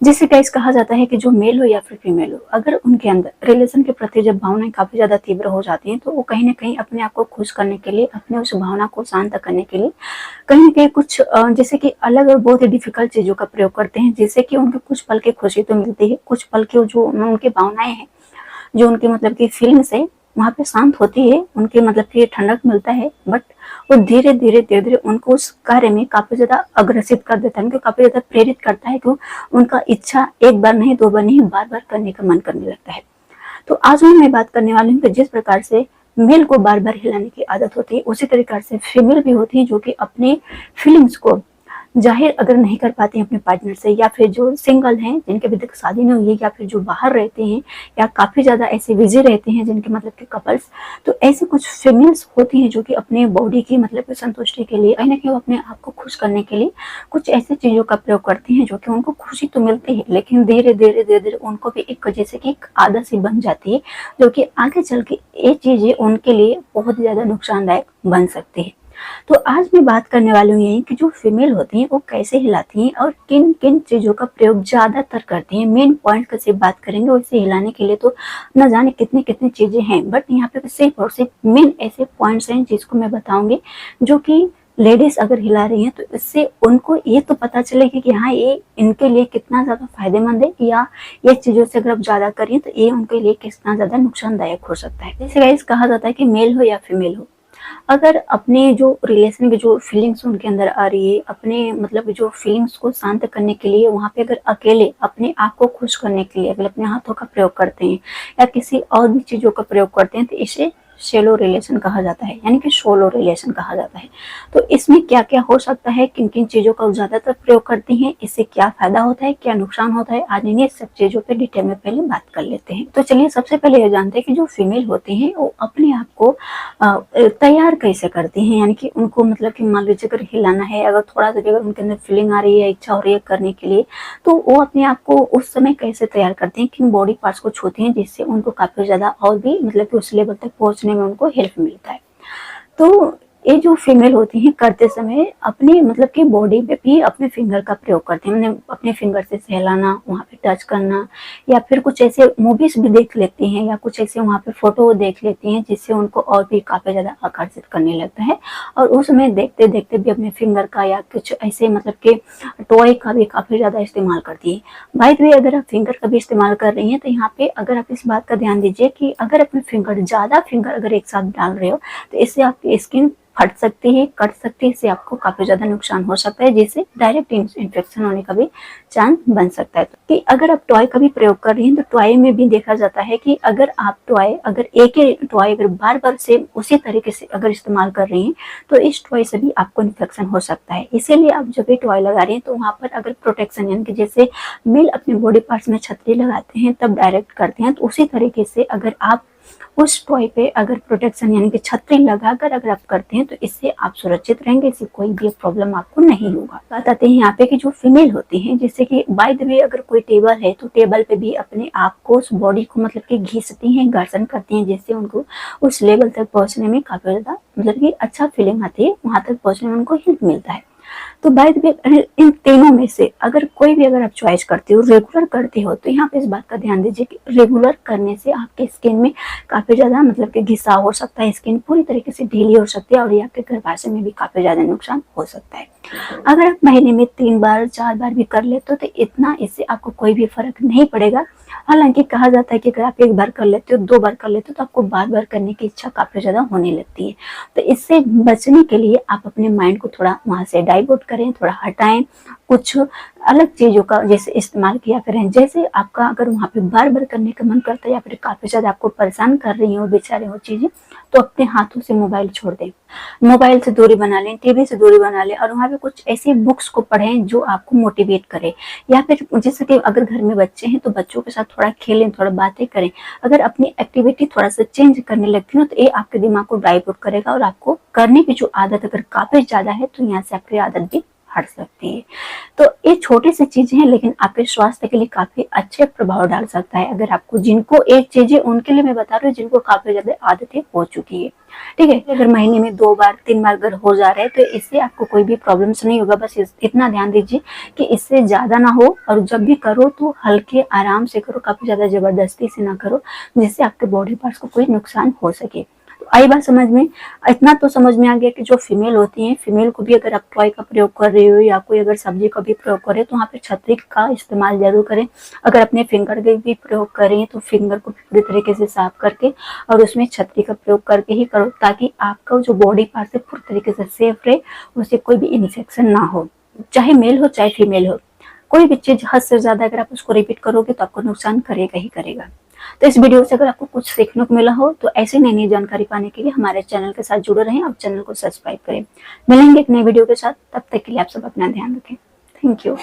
जिसे गाइस कहा जाता है कि जो मेल हो या फिर फीमेल हो, अगर उनके अंदर रिलेशन के प्रति जब भावनाएं काफी ज्यादा तीव्र हो जाती हैं तो वो कहीं ना कहीं अपने आप को खुश करने के लिए, अपने उस भावना को शांत करने के लिए कहीं ना कहीं कुछ जैसे कि अलग और बहुत ही डिफिकल्ट चीजों का प्रयोग करते हैं, जिससे कि उनके कुछ पल की खुशी तो मिलती है, कुछ पल की जो उनकी भावनाएं हैं, जो उनकी मतलब की फीलिंग्स है, वहाँ पे शांत होती है, उनके मतलब की ठंडक मिलता है। बट वो धीरे धीरे उनको उस कार्य में काफी ज्यादा अग्रसित कर देता है, उनको काफी ज्यादा प्रेरित करता है कि उनका इच्छा एक बार नहीं, दो बार नहीं, बार बार करने का मन करने लगता है। तो आज मैं बात करने वाली हूँ कि जिस प्रकार से मेल को बार बार हिलाने की आदत होती है, उसी तरीके से फीमेल भी होती है जो कि अपने फीलिंग्स को जाहिर अगर नहीं कर पाते हैं अपने पार्टनर से, या फिर जो सिंगल हैं जिनके अभी तक शादी नहीं हुई है, या फिर जो बाहर रहते हैं, या काफी ज्यादा ऐसे बिजी रहते हैं जिनके मतलब के कपल्स, तो ऐसे कुछ फीमेल्स होती हैं जो कि अपने बॉडी की मतलब संतुष्टि के लिए, कहीं ना कहीं वो अपने आप को खुश करने के लिए कुछ ऐसी चीजों का प्रयोग करती हैं जो कि उनको खुशी तो मिलती है, लेकिन धीरे धीरे उनको भी एक जैसे कि एक आदत सी बन जाती है, जो कि आगे चल के ये चीजें उनके लिए बहुत ज्यादा नुकसानदायक बन सकती है। तो आज मैं बात करने वाली हूँ यही कि जो फीमेल होती हैं वो कैसे हिलाती हैं और किन किन चीजों का प्रयोग ज्यादातर करती हैं। मेन पॉइंट का सिर्फ बात करेंगे, वैसे हिलाने के लिए तो न जाने कितनी कितनी चीजें हैं, बट यहाँ पे सिर्फ और सिर्फ मेन ऐसे पॉइंट्स हैं जिसको मैं बताऊंगी, जो कि लेडीज अगर हिला रही हैं तो इससे उनको ये तो पता चलेगा कि हाँ ये इनके लिए कितना ज्यादा फायदेमंद है, या ये चीजों से अगर आप ज्यादा करिए तो ये उनके लिए कितना ज्यादा नुकसानदायक हो सकता है। जैसे गाइस कहा जाता है कि मेल हो या फीमेल हो, अगर अपने जो रिलेशन की जो फीलिंग्स उनके अंदर आ रही है, अपने मतलब जो फीलिंग्स को शांत करने के लिए वहाँ पे अगर अकेले अपने आप को खुश करने के लिए अगर अपने हाथों का प्रयोग करते हैं या किसी और भी चीजों का प्रयोग करते हैं, तो इसे शेलो रिलेशन कहा जाता है, यानी कि सोलो रिलेशन कहा जाता है। तो इसमें क्या क्या हो सकता है, किन किन चीजों का ज्यादातर प्रयोग करती हैं, इससे क्या फायदा होता है, क्या नुकसान होता है, आज इन्हीं सब चीजों पे डिटेल में पहले बात कर लेते हैं। तो चलिए सबसे पहले ये जानते हैं कि जो फीमेल होती हैं वो अपने आप को तैयार कैसे करती हैं, यानी कि उनको मतलब कि मान लीजिए अगर हिलाना है, अगर थोड़ा सा भी अगर उनके अंदर फीलिंग आ रही है, इच्छा हो रही है करने के लिए, तो वो अपने आप को उस समय कैसे तैयार करती हैं, किन बॉडी पार्ट्स को छूती हैं, जिससे उनको काफी ज्यादा और भी मतलब कि उस लेवल तक पहुंचने में उनको हेल्प मिलता है। तो ये जो फीमेल होती हैं करते समय अपने मतलब कि बॉडी पे भी अपने फिंगर का प्रयोग करती हैं, मतलब अपने फिंगर से सहलाना, वहाँ पे टच करना, या फिर कुछ ऐसे मूवीज भी देख लेती हैं, या कुछ ऐसे वहाँ पे फोटो देख लेती हैं जिससे उनको और भी काफी ज्यादा आकर्षित करने लगता है, और उसमें देखते देखते भी अपने फिंगर का या कुछ ऐसे मतलब कि टॉय का भी काफी ज्यादा इस्तेमाल करती है। बाय द वे, अगर आप फिंगर का भी इस्तेमाल कर रही हैं तो यहाँ पे अगर आप इस बात का ध्यान दीजिए कि अगर अपने फिंगर ज्यादा फिंगर अगर एक साथ डाल रहे हो तो इससे आपकी स्किन फट सकती है, कट सकती है, इससे आपको काफी ज्यादा नुकसान हो सकता है, जिससे डायरेक्ट इन्फेक्शन होने का भी चांस बन सकता है। तो कि अगर आप टॉय का भी प्रयोग कर रही हैं तो टॉय में भी देखा जाता है कि अगर आप टॉय अगर एक ही टॉय अगर बार बार से उसी तरीके से अगर इस्तेमाल कर रही हैं तो इस टॉय से भी आपको इन्फेक्शन हो सकता है। इसीलिए आप जब भी टॉय लगा रही हैं तो वहां पर अगर प्रोटेक्शन, यानी कि जैसे मेल अपने बॉडी पार्ट्स में छतरी लगाते हैं तब डायरेक्ट करते हैं, तो उसी तरीके से अगर आप उस टॉय पे अगर प्रोटेक्शन यानी कि छतरी लगाकर अगर आप करते हैं तो इससे आप सुरक्षित रहेंगे, इससे कोई भी प्रॉब्लम आपको नहीं होगा। बात आते हैं यहाँ पे कि जो फीमेल होती हैं, जैसे कि बाय द वे अगर कोई टेबल है तो टेबल पे भी अपने आप को उस बॉडी को मतलब कि घिसती हैं, घर्षण करती हैं, जिससे उनको उस लेवल तक पहुंचने में काफी ज्यादा मतलब कि अच्छा फीलिंग आती है, वहां तक पहुंचने में उनको हेल्प मिलता है। तो बाय द वे इन तीनों में से अगर कोई भी अगर आप चॉइस करते हो, रेगुलर करते हो, तो यहाँ पे इस बात का ध्यान दीजिए कि रेगुलर करने से आपके स्किन में काफी ज्यादा मतलब कि घिसाव हो सकता है, स्किन पूरी तरीके से ढीली हो सकती है, और ये आपके गर्भाशय में भी काफी ज्यादा नुकसान हो सकता है। अगर आप महीने में 3 बार 4 बार भी कर लेते हो तो इतना इससे आपको कोई भी फर्क नहीं पड़ेगा। हालांकि कहा जाता है कि अगर आप 1 बार कर लेते हो, 2 बार कर लेते हो, तो आपको बार बार करने की इच्छा काफी ज्यादा होने लगती है। तो इससे बचने के लिए आप अपने माइंड को थोड़ा वहां से डाइवर्ट करें, थोड़ा हटाएं, कुछ अलग चीजों का जैसे इस्तेमाल किया करें। जैसे आपका अगर वहां पे बार बार करने का मन करता है या फिर काफी ज्यादा आपको परेशान कर रही है वो बेचारे वो चीजें, तो अपने हाथों से मोबाइल छोड़ दें, मोबाइल से दूरी बना लें, टीवी से दूरी बना लें, और वहाँ पे कुछ ऐसी बुक्स को पढ़ें जो आपको मोटिवेट करे, या फिर जैसे कि अगर घर में बच्चे हैं तो बच्चों के साथ थोड़ा खेलें, थोड़ा बातें करें। अगर अपनी एक्टिविटी थोड़ा सा चेंज करने लगती हो तो ये आपके दिमाग को डाइवर्ट करेगा, और आपको करने की जो आदत अगर काफी ज्यादा है तो यहाँ से आपकी आदत भी हट सकती है। तो ये छोटी सी चीजें हैं, लेकिन आपके स्वास्थ्य के लिए काफी अच्छे प्रभाव डाल सकता है। अगर आपको जिनको एक चीजें, उनके लिए मैं बता रही हूँ जिनको काफी ज्यादा आदतें हो चुकी है, ठीक है। अगर महीने में 2 बार 3 बार अगर हो जा रहे हैं तो इससे आपको कोई भी प्रॉब्लम्स नहीं होगा। बस इतना ध्यान दीजिए कि इससे ज्यादा ना हो, और जब भी करो तो हल्के आराम से करो, काफी ज्यादा जबरदस्ती से ना करो, जिससे आपके बॉडी पार्ट्स को कोई नुकसान हो सके। तो आई बात समझ में? इतना तो समझ में आ गया कि जो फीमेल होती है, फीमेल को भी अगर आप टॉय का प्रयोग कर रहे हो या कोई अगर सब्जी का भी प्रयोग कर रहे हो तो वहाँ पे छतरी का इस्तेमाल जरूर करें। अगर अपने फिंगर का भी प्रयोग करें तो फिंगर को पूरी तरीके से साफ करके और उसमें छतरी का प्रयोग करके ही करो, ताकि आपका जो बॉडी पार्ट है पूरी तरीके से सेफ रहे, उससे कोई भी इन्फेक्शन ना हो, चाहे मेल हो चाहे फीमेल हो। कोई भी चीज हद से ज्यादा अगर आप उसको रिपीट करोगे तो आपको नुकसान करेगा ही करेगा। तो इस वीडियो से अगर आपको कुछ सीखने को मिला हो तो ऐसे नई नई जानकारी पाने के लिए हमारे चैनल के साथ जुड़े रहें और चैनल को सब्सक्राइब करें। मिलेंगे एक नए वीडियो के साथ, तब तक के लिए आप सब अपना ध्यान रखें। Thank you.